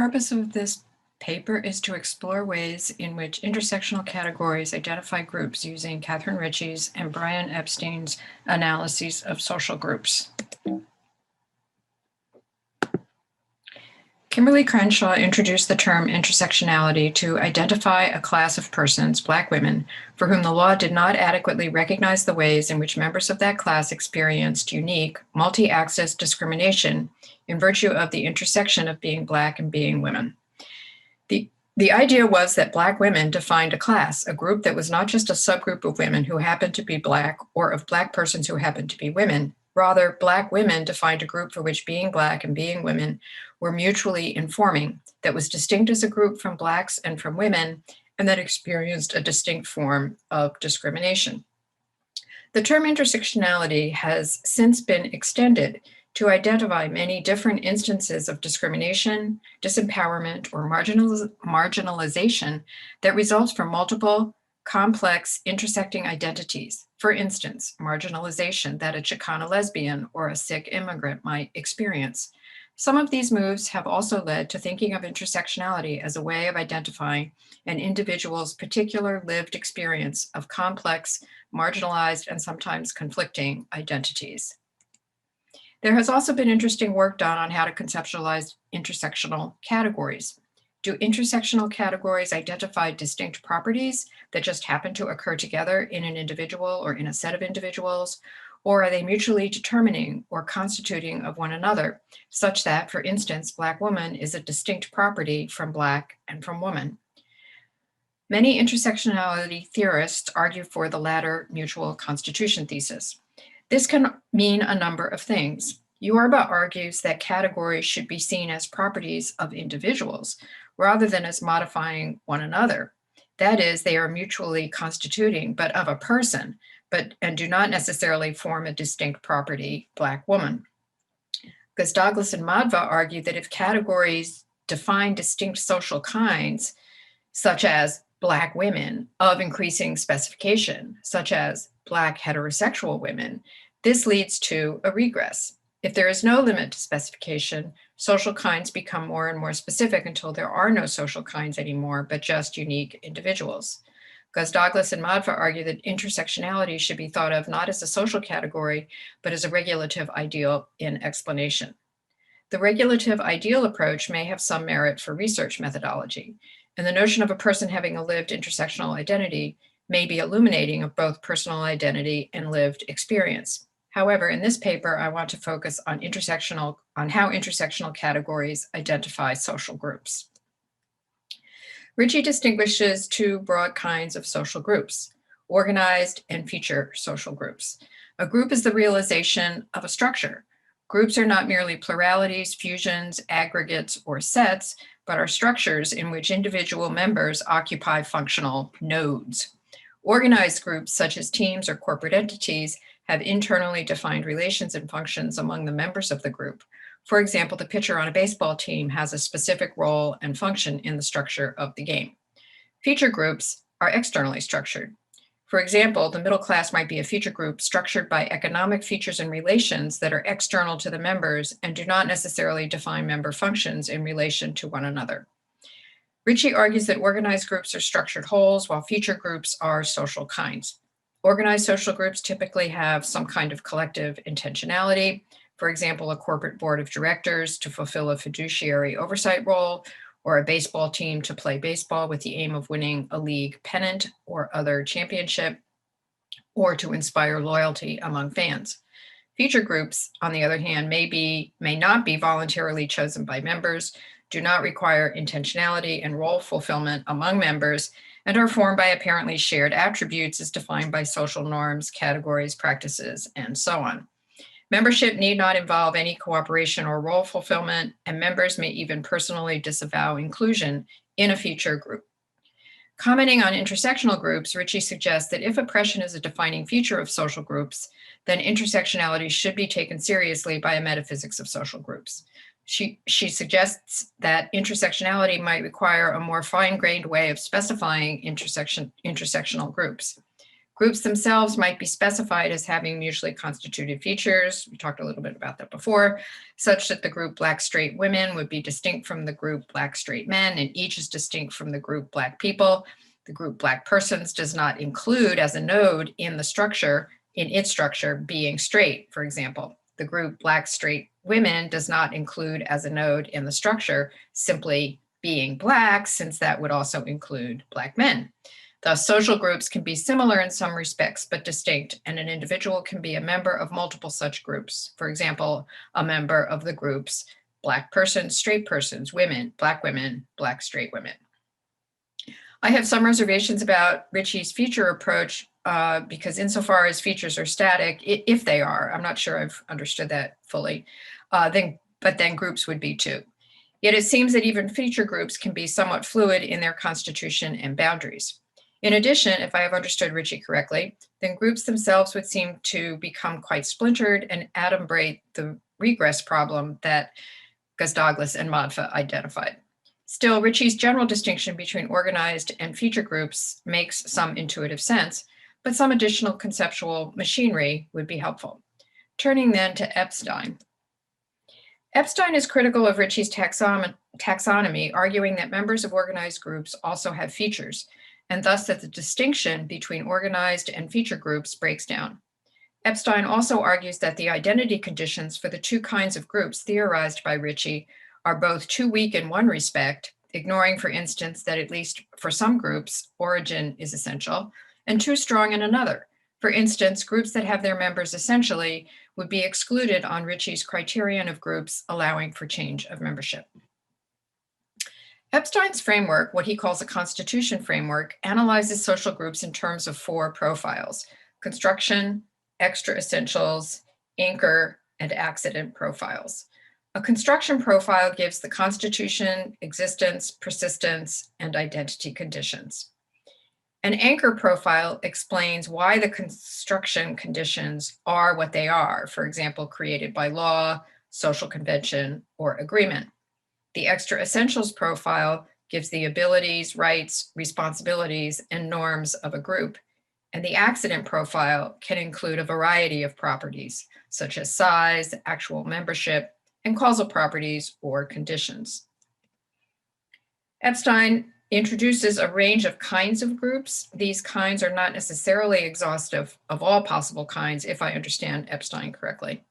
purpose of this paper is to explore ways in which intersectional categories identify groups using Catherine Ritchie's and Brian Epstein's analyses of social groups. Kimberly Crenshaw introduced the term intersectionality to identify a class of persons, Black women, for whom the law did not adequately recognize the ways in which members of that class experienced unique, multi-axis discrimination in virtue of the intersection of being Black and being women. The idea was that Black women defined a class, a group that was not just a subgroup of women who happened to be Black or of Black persons who happened to be women. Rather, Black women defined a group for which being Black and being women were mutually informing, that was distinct as a group from Blacks and from women, and that experienced a distinct form of discrimination. The term intersectionality has since been extended to identify many different instances of discrimination, disempowerment, or marginalization that results from multiple, complex, intersecting identities. For instance, marginalization that a Chicana lesbian or a Sikh immigrant might experience. Some of these moves have also led to thinking of intersectionality as a way of identifying an individual's particular lived experience of complex, marginalized, and sometimes conflicting identities. There has also been interesting work done on how to conceptualize intersectional categories. Do intersectional categories identify distinct properties that just happen to occur together in an individual or in a set of individuals? Or are they mutually determining or constituting of one another, such that, for instance, Black woman is a distinct property from Black and from woman? Many intersectionality theorists argue for the latter mutual constitution thesis. This can mean a number of things. Yorba argues that categories should be seen as properties of individuals rather than as modifying one another. That is, they are mutually constituting, but of a person, and do not necessarily form a distinct property, Black woman. Because Douglas and Madva argue that if categories define distinct social kinds, such as Black women of increasing specification, such as Black heterosexual women, this leads to a regress. If there is no limit to specification, social kinds become more and more specific until there are no social kinds anymore, but just unique individuals. Because Douglas and Madva argue that intersectionality should be thought of not as a social category, but as a regulative ideal in explanation. The regulative ideal approach may have some merit for research methodology, and the notion of a person having a lived intersectional identity may be illuminating of both personal identity and lived experience. However, in this paper, I want to focus on how intersectional categories identify social groups. Ritchie distinguishes two broad kinds of social groups, organized and feature social groups. A group is the realization of a structure. Groups are not merely pluralities, fusions, aggregates, or sets, but are structures in which individual members occupy functional nodes. Organized groups, such as teams or corporate entities, have internally defined relations and functions among the members of the group. For example, the pitcher on a baseball team has a specific role and function in the structure of the game. Feature groups are externally structured. For example, the middle class might be a feature group structured by economic features and relations that are external to the members and do not necessarily define member functions in relation to one another. Ritchie argues that organized groups are structured wholes, while feature groups are social kinds. Organized social groups typically have some kind of collective intentionality, for example, a corporate board of directors to fulfill a fiduciary oversight role, or a baseball team to play baseball with the aim of winning a league pennant or other championship, or to inspire loyalty among fans. Feature groups, on the other hand, may not be voluntarily chosen by members, do not require intentionality and role fulfillment among members, and are formed by apparently shared attributes as defined by social norms, categories, practices, and so on. Membership need not involve any cooperation or role fulfillment, and members may even personally disavow inclusion in a feature group. Commenting on intersectional groups, Ritchie suggests that if oppression is a defining feature of social groups, then intersectionality should be taken seriously by a metaphysics of social groups. She suggests that intersectionality might require a more fine-grained way of specifying intersectional groups. Groups themselves might be specified as having mutually constituted features. We talked a little bit about that before, such that the group Black straight women would be distinct from the group Black straight men, and each is distinct from the group Black people. The group Black persons does not include as a node in its structure, being straight, for example. The group Black straight women does not include as a node in the structure simply being Black, since that would also include Black men. Thus, social groups can be similar in some respects, but distinct, and an individual can be a member of multiple such groups. For example, a member of the groups Black persons, straight persons, women, Black straight women. I have some reservations about Ritchie's feature approach because insofar as features are static, if they are, I'm not sure I've understood that fully, but then groups would be too. Yet it seems that even feature groups can be somewhat fluid in their constitution and boundaries. In addition, if I have understood Ritchie correctly, then groups themselves would seem to become quite splintered and adumbrate the regress problem that Gazdoglous and Modfa identified. Still, Ritchie's general distinction between organized and feature groups makes some intuitive sense, but some additional conceptual machinery would be helpful. Turning then to Epstein. Epstein is critical of Ritchie's taxonomy, arguing that members of organized groups also have features, and thus that the distinction between organized and feature groups breaks down. Epstein also argues that the identity conditions for the two kinds of groups theorized by Ritchie are both too weak in one respect, ignoring, for instance, that at least for some groups, origin is essential, and too strong in another. For instance, groups that have their members essentially would be excluded on Ritchie's criterion of groups allowing for change of membership. Epstein's framework, what he calls a constitution framework, analyzes social groups in terms of four profiles: construction, extra essentials, anchor, and accident profiles. A construction profile gives the constitution, existence, persistence, and identity conditions. An anchor profile explains why the construction conditions are what they are, for example, created by law, social convention, or agreement. The extra essentials profile gives the abilities, rights, responsibilities, and norms of a group. And the accident profile can include a variety of properties, such as size, actual membership, and causal properties or conditions. Epstein introduces a range of kinds of groups. These kinds are not necessarily exhaustive of all possible kinds, if I understand Epstein correctly.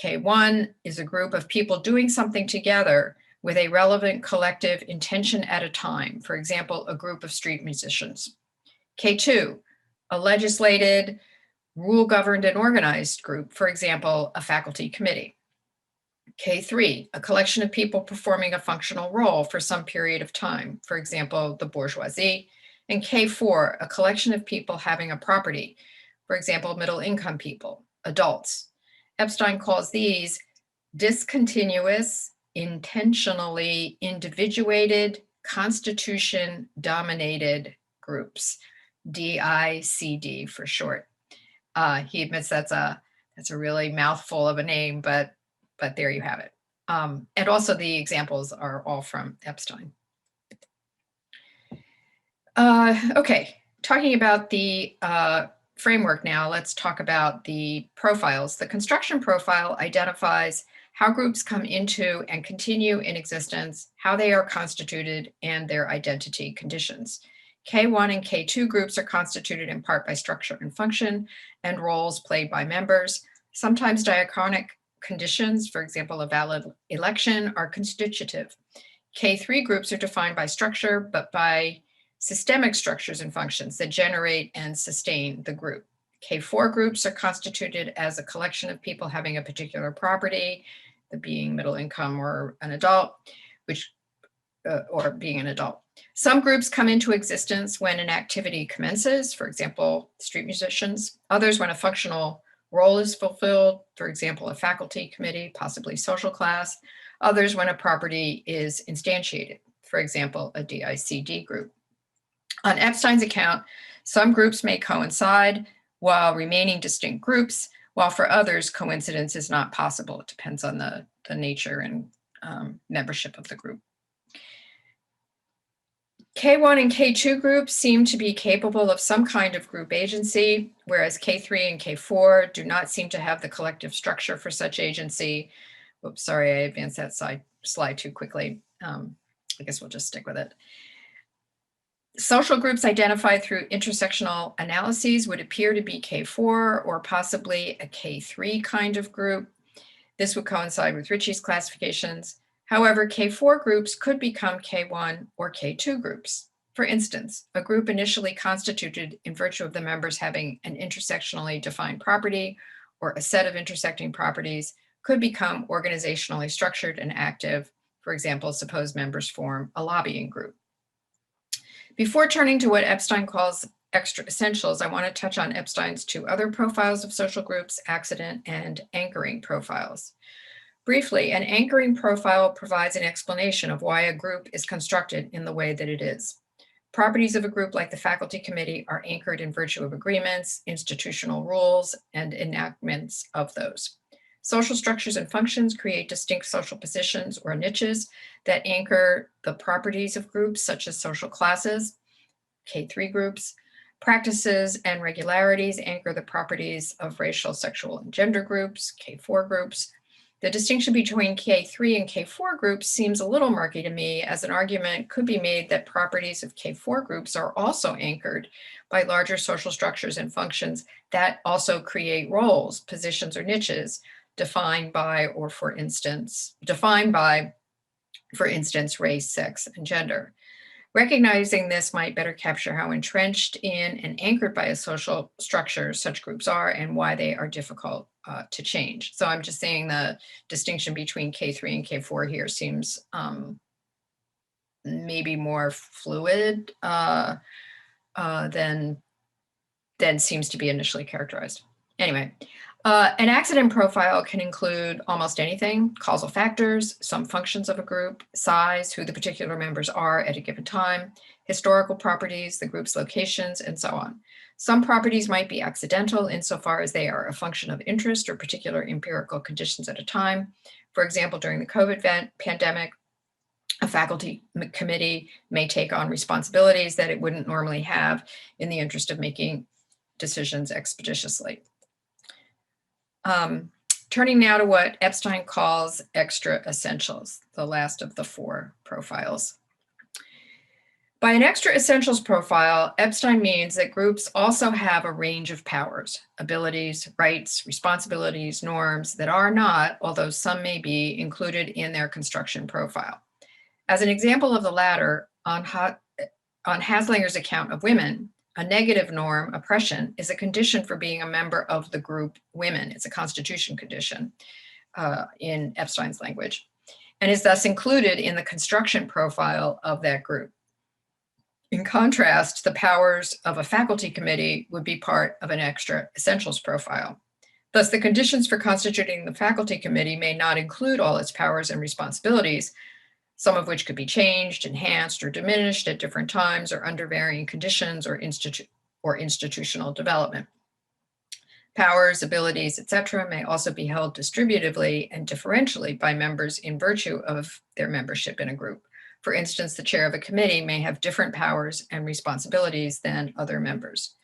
K1 is a group of people doing something together with a relevant collective intention at a time, for example, a group of street musicians. K2, a legislated, rule-governed and organized group, for example, a faculty committee. K3, a collection of people performing a functional role for some period of time, for example, the bourgeoisie. And K4, a collection of people having a property, for example, middle-income people, adults. Epstein calls these discontinuous, intentionally individuated, constitution-dominated groups, DICD for short. He admits that's a really mouthful of a name, but there you have it. And also the examples are all from Epstein. Okay, talking about the framework now, let's talk about the profiles. The construction profile identifies how groups come into and continue in existence, how they are constituted, and their identity conditions. K1 and K2 groups are constituted in part by structure and function and roles played by members. Sometimes diachronic conditions, for example, a valid election, are constitutive. K3 groups are defined by structure, but by systemic structures and functions that generate and sustain the group. K4 groups are constituted as a collection of people having a particular property, the being middle income or an adult, or being an adult. Some groups come into existence when an activity commences, for example, street musicians. Others when a functional role is fulfilled, for example, a faculty committee, possibly social class. Others when a property is instantiated, for example, a DICD group. On Epstein's account, some groups may coincide while remaining distinct groups, while for others, coincidence is not possible. It depends on the nature and membership of the group. K1 and K2 groups seem to be capable of some kind of group agency, whereas K3 and K4 do not seem to have the collective structure for such agency. Oops, sorry, I advanced that slide too quickly. I guess we'll just stick with it. Social groups identified through intersectional analyses would appear to be K4 or possibly a K3 kind of group. This would coincide with Ritchie's classifications. However, K4 groups could become K1 or K2 groups. For instance, a group initially constituted in virtue of the members having an intersectionally defined property or a set of intersecting properties could become organizationally structured and active. For example, suppose members form a lobbying group. Before turning to what Epstein calls extra essentials, I want to touch on Epstein's two other profiles of social groups, accident and anchoring profiles. Briefly, an anchoring profile provides an explanation of why a group is constructed in the way that it is. Properties of a group like the faculty committee are anchored in virtue of agreements, institutional rules, and enactments of those. Social structures and functions create distinct social positions or niches that anchor the properties of groups, such as social classes, K3 groups. Practices and regularities anchor the properties of racial, sexual, and gender groups, K4 groups. The distinction between K3 and K4 groups seems a little murky to me, as an argument could be made that properties of K4 groups are also anchored by larger social structures and functions that also create roles, positions, or niches defined by, for instance, race, sex, and gender. Recognizing this might better capture how entrenched in and anchored by a social structure such groups are and why they are difficult to change. So I'm just saying the distinction between K3 and K4 here seems maybe more fluid than seems to be initially characterized. Anyway, an accident profile can include almost anything: causal factors, some functions of a group, size, who the particular members are at a given time, historical properties, the group's locations, and so on. Some properties might be accidental insofar as they are a function of interest or particular empirical conditions at a time. For example, during the COVID pandemic, a faculty committee may take on responsibilities that it wouldn't normally have in the interest of making decisions expeditiously. Turning now to what Epstein calls extra essentials, the last of the four profiles. By an extra essentials profile, Epstein means that groups also have a range of powers, abilities, rights, responsibilities, norms that are not, although some may be, included in their construction profile. As an example of the latter, on Haslinger's account of women, a negative norm, oppression, is a condition for being a member of the group women. It's a constitution condition in Epstein's language, and is thus included in the construction profile of that group. In contrast, the powers of a faculty committee would be part of an extra essentials profile. Thus, the conditions for constituting the faculty committee may not include all its powers and responsibilities, some of which could be changed, enhanced, or diminished at different times or under varying conditions or institutional development. Powers, abilities, etc., may also be held distributively and differentially by members in virtue of their membership in a group. For instance, the chair of a committee may have different powers and responsibilities than other members.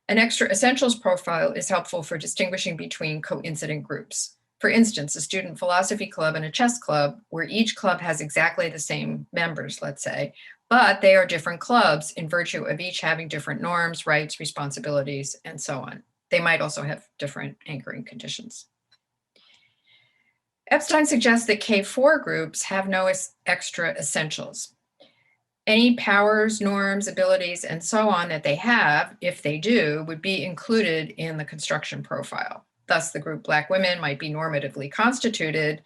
An extra essentials profile is helpful for distinguishing between coincident groups. For instance, a student philosophy club and a chess club, where each club has exactly the same members, let's say, but they are different clubs in virtue of each having different norms, rights, responsibilities, and so on. They might also have different anchoring conditions. Epstein suggests that K4 groups have no extra essentials. Any powers, norms, abilities, and so on that they have, if they do, would be included in the construction profile. Thus, the group Black women might be normatively constituted,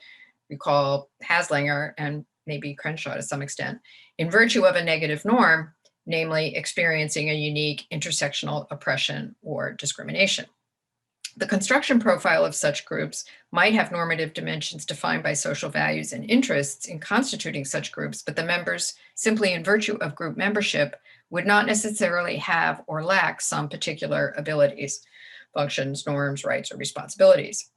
recall Haslinger and maybe Crenshaw to some extent, in virtue of a negative norm, namely experiencing a unique intersectional oppression or discrimination. The construction profile of such groups might have normative dimensions defined by social values and interests in constituting such groups, but the members, simply in virtue of group membership, would not necessarily have or lack some particular abilities, functions, norms, rights, or responsibilities.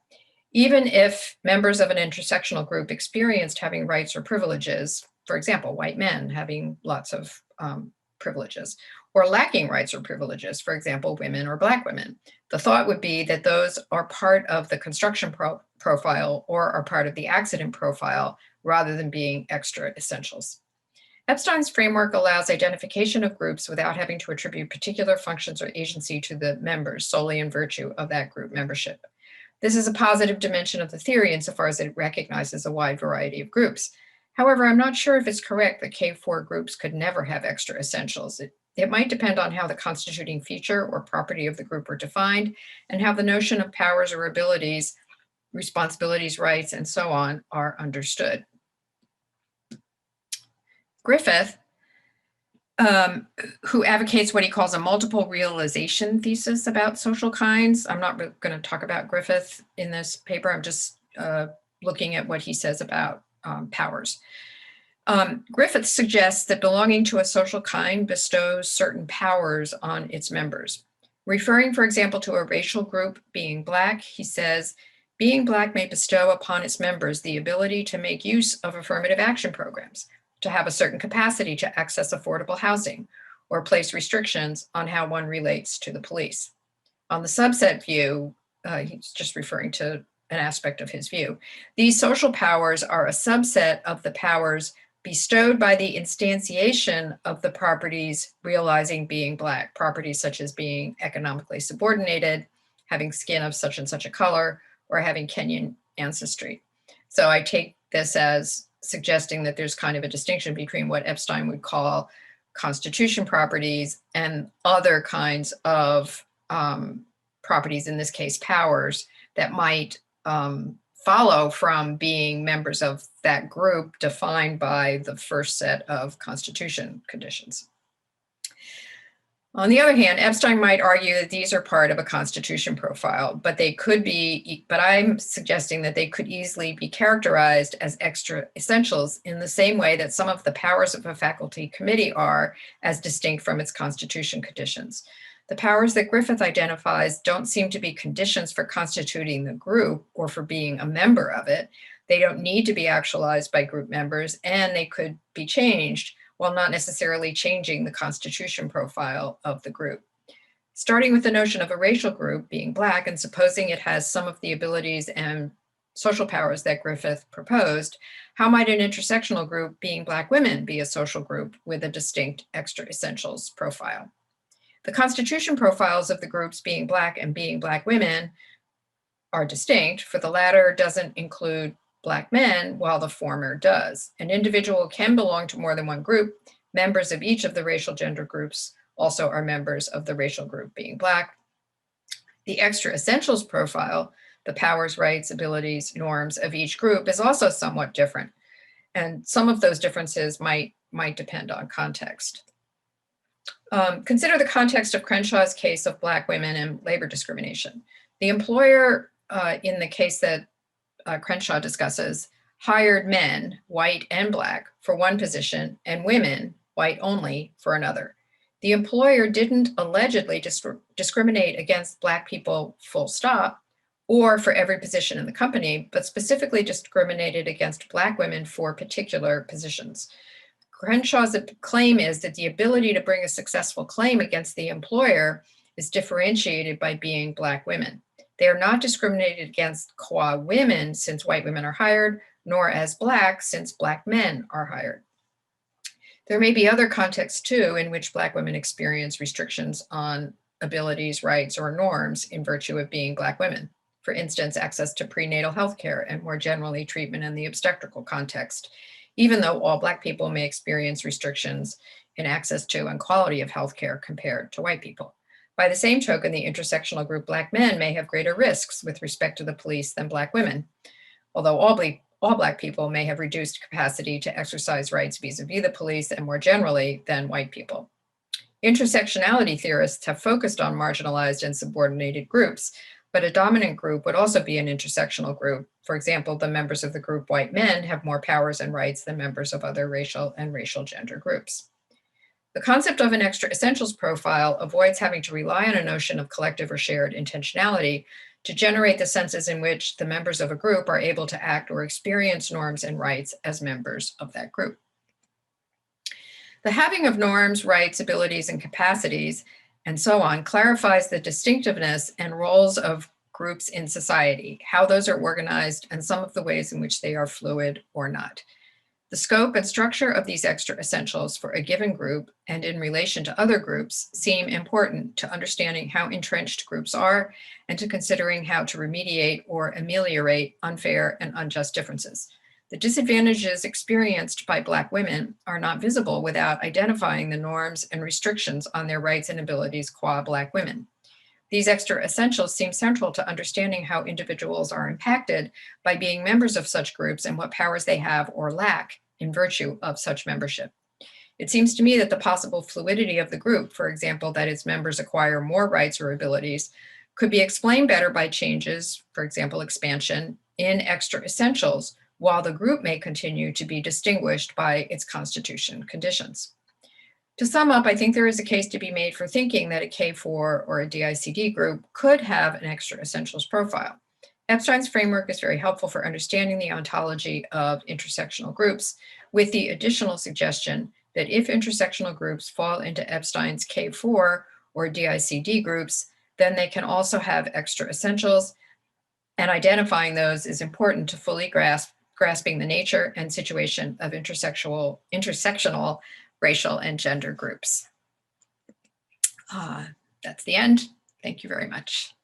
Even if members of an intersectional group experienced having rights or privileges, for example, white men having lots of privileges, or lacking rights or privileges, for example, women or Black women. The thought would be that those are part of the construction profile or are part of the accident profile rather than being extra essentials. Epstein's framework allows identification of groups without having to attribute particular functions or agency to the members solely in virtue of that group membership. This is a positive dimension of the theory insofar as it recognizes a wide variety of groups. However, I'm not sure if it's correct that K4 groups could never have extra essentials. It might depend on how the constituting feature or property of the group are defined and how the notion of powers or abilities, responsibilities, rights, and so on are understood. Griffith, who advocates what he calls a multiple realization thesis about social kinds. I'm not going to talk about Griffith in this paper. I'm just looking at what he says about powers. Griffith suggests that belonging to a social kind bestows certain powers on its members. Referring, for example, to a racial group being Black, he says, being Black may bestow upon its members the ability to make use of affirmative action programs, to have a certain capacity to access affordable housing, or place restrictions on how one relates to the police. On the subset view, he's just referring to an aspect of his view. These social powers are a subset of the powers bestowed by the instantiation of the properties realizing being Black, properties such as being economically subordinated, having skin of such and such a color, or having Kenyan ancestry. So I take this as suggesting that there's kind of a distinction between what Epstein would call constitution properties and other kinds of properties, in this case, powers, that might follow from being members of that group defined by the first set of constitution conditions. On the other hand, Epstein might argue that these are part of a constitution profile, but I'm suggesting that they could easily be characterized as extra essentials in the same way that some of the powers of a faculty committee are, as distinct from its constitution conditions. The powers that Griffith identifies don't seem to be conditions for constituting the group or for being a member of it. They don't need to be actualized by group members, and they could be changed while not necessarily changing the constitution profile of the group. Starting with the notion of a racial group being Black and supposing it has some of the abilities and social powers that Griffith proposed, how might an intersectional group being Black women be a social group with a distinct extra essentials profile? The constitution profiles of the groups being Black and being Black women are distinct, for the latter doesn't include Black men, while the former does. An individual can belong to more than one group. Members of each of the racial gender groups also are members of the racial group being Black. The extra essentials profile, the powers, rights, abilities, norms of each group, is also somewhat different. And some of those differences might depend on context. Consider the context of Crenshaw's case of Black women and labor discrimination. The employer, in the case that Crenshaw discusses, hired men, white and Black, for one position and women, white only, for another. The employer didn't allegedly discriminate against Black people full stop or for every position in the company, but specifically discriminated against Black women for particular positions. Crenshaw's claim is that the ability to bring a successful claim against the employer is differentiated by being Black women. They are not discriminated against qua women since white women are hired, nor as Black since Black men are hired. There may be other contexts too in which Black women experience restrictions on abilities, rights, or norms in virtue of being Black women. For instance, access to prenatal health care and more generally treatment in the obstetrical context, even though all Black people may experience restrictions in access to and quality of health care compared to white people. By the same token, the intersectional group Black men may have greater risks with respect to the police than Black women, although all Black people may have reduced capacity to exercise rights vis-a-vis the police and more generally than white people. Intersectionality theorists have focused on marginalized and subordinated groups, but a dominant group would also be an intersectional group. For example, the members of the group white men have more powers and rights than members of other racial and racial gender groups. The concept of an extra essentials profile avoids having to rely on a notion of collective or shared intentionality to generate the senses in which the members of a group are able to act or experience norms and rights as members of that group. The having of norms, rights, abilities, and capacities, and so on, clarifies the distinctiveness and roles of groups in society, how those are organized, and some of the ways in which they are fluid or not. The scope and structure of these extra essentials for a given group and in relation to other groups seem important to understanding how entrenched groups are and to considering how to remediate or ameliorate unfair and unjust differences. The disadvantages experienced by Black women are not visible without identifying the norms and restrictions on their rights and abilities qua Black women. These extra essentials seem central to understanding how individuals are impacted by being members of such groups and what powers they have or lack in virtue of such membership. It seems to me that the possible fluidity of the group, for example, that its members acquire more rights or abilities, could be explained better by changes, for example, expansion, in extra essentials, while the group may continue to be distinguished by its constitution conditions. To sum up, I think there is a case to be made for thinking that a K4 or a DICD group could have an extra essentials profile. Epstein's framework is very helpful for understanding the ontology of intersectional groups, with the additional suggestion that if intersectional groups fall into Epstein's K4 or DICD groups, then they can also have extra essentials, and identifying those is important to fully grasping the nature and situation of intersectional racial and gender groups. That's the end. Thank you very much.